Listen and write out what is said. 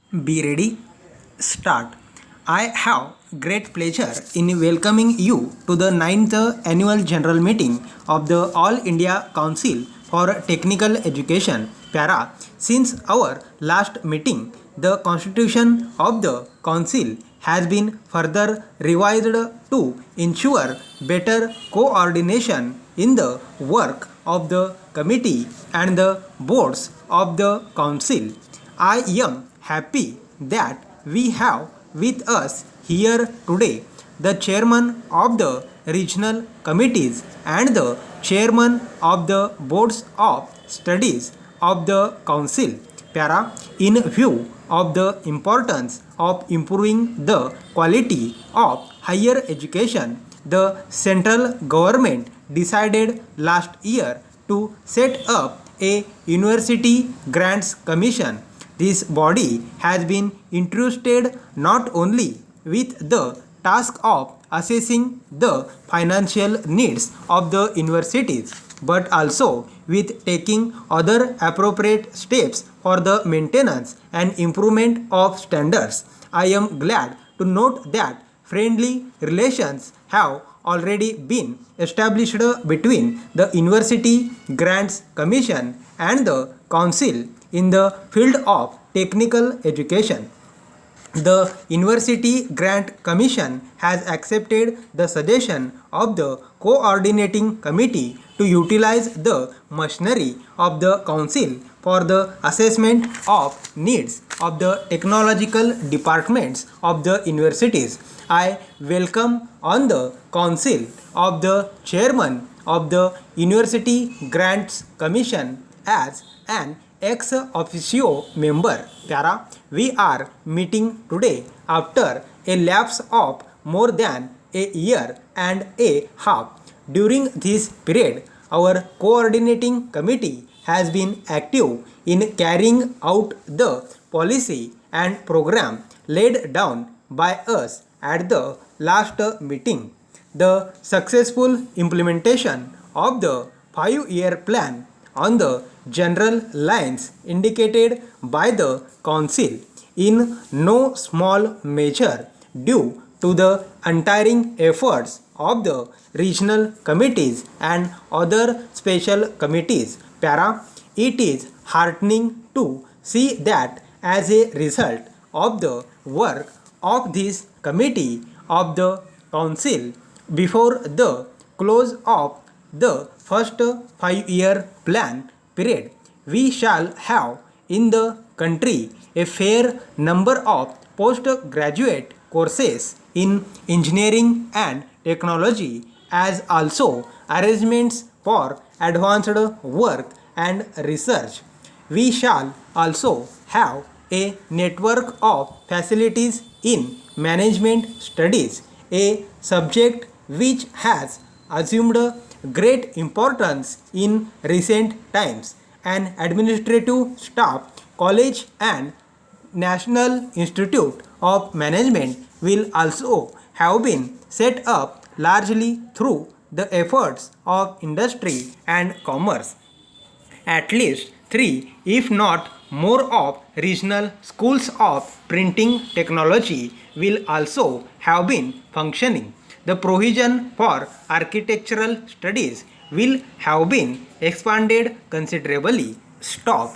Be ready, start. I have great pleasure in welcoming you to the 9th annual general meeting of the All India Council for Technical Education para. Since our last meeting, the constitution of the council has been further revised to ensure better coordination in the work of the committee and the boards of the council. I am happy that we have with us here today the chairman of the regional committees and the chairman of the boards of studies of the council. Para, in view of the importance of improving the quality of higher education, the central government decided last year to set up a University Grants Commission. This body has been entrusted not only with the task of assessing the financial needs of the universities but also with taking other appropriate steps for the maintenance and improvement of standards. I am glad to note that friendly relations have already been established between the University Grants Commission and the Council in the field of technical education. The University Grant Commission has accepted the suggestion of the coordinating committee to utilize the machinery of the council for the assessment of needs of the technological departments of the universities. I welcome on the council of the chairman of the University Grants Commission as an ex officio member. Para, we are meeting today after a lapse of more than a year and a half. During this period, our coordinating committee has been active in carrying out the policy and program laid down by us at the last meeting. The successful implementation of the 5-year plan on the general lines indicated by the council, in no small measure due to the untiring efforts of the regional committees and other special committees. Para, it is heartening to see that as a result of the work of this committee of the council before the close of the first 5-year plan period, we shall have in the country a fair number of postgraduate courses in engineering and technology, as also arrangements for advanced work and research. We shall also have a network of facilities in management studies, a subject which has assumed great importance in recent times. An administrative staff, college and National Institute of Management will also have been set up largely through the efforts of industry and commerce. At least 3, if not more, of regional schools of printing technology will also have been functioning. The provision for architectural studies will have been expanded considerably. Stop.